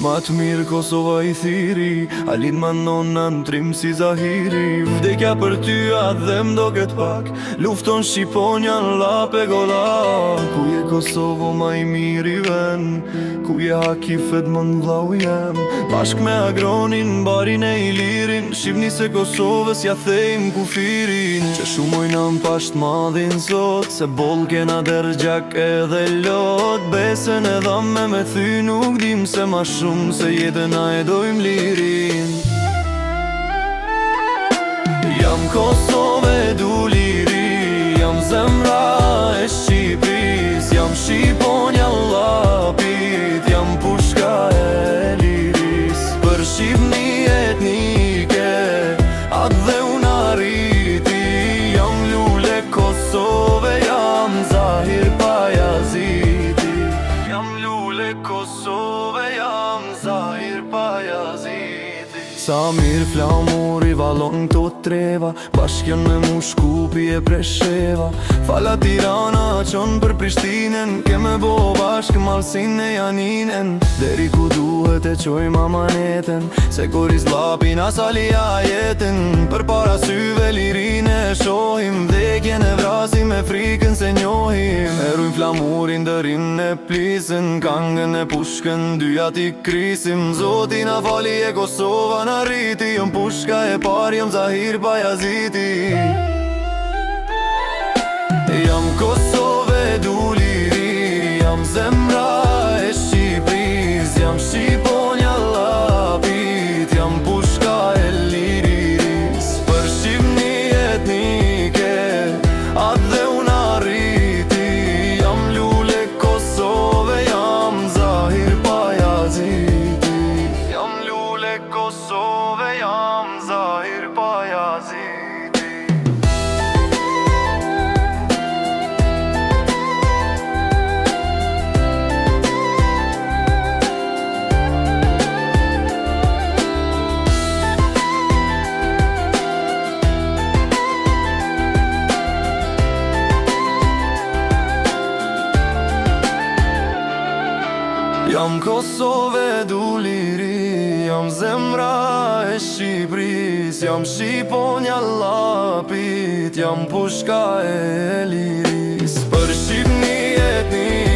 Ma të mirë Kosova i thiri, Alit ma nona në trim si Zahiri. Vdekja për ty adhe m'do këtë pak, lufton Shqiponja në lape gola. Ku je Kosovo ma i miri ven, ku je Hakifet më në vlau jem. Bashk me Agronin, Barin e Ilirin, shqipni se Kosovës ja thejm kufirin. Që shumojna m'pasht madhin sot, se bol kena dërgjak edhe lot. Besën e dhamme me thy nuk dim se ma shumë se jetën a e dojmë lirin. Jam Kosove du liri, jam zemra e Shqipris, jam Shqiponja lapit, jam pushka e liris. Për Shqipni etnike, atë dhe unë arriti, jam lule Kosove, jam Zahir Pajaziti. Jam lule Kosove, jam Zahir Pajaziti. Sa mirë flamuri valon këto treva, bashkën me mu Shkupi e Presheva. Fala Tirana qon për Prishtinen, keme bo bashkë malsin e Janinen. Deri ku duhet e qojmë amaneten, se koris lapin asali ajetin. Për para syve lirin e shohim, vdekjen e vrasim e frikën se njohim. Erujmë flamurin dërin e plisën, kangën e pushkën dyja ti krisim. Zotin a fali e Kosova në rriti, jëm pushka e par, jëm Zahir Pajaziti. Jam Kosove du liri, jam zemra e Shqipris, jam Shqiponja lapit, jam pushka e liris. Për Shqipni etnike, atë dhe unë arriti, jam lule Kosove, jam Zahir Pajaziti. Jam lule Kosove, jam Zahir Pajaziti. Jam Kosove du liri, jam zemra e Shqipris, jam Shqiponja lapit, jam pushka e liris. Për Shqipni etni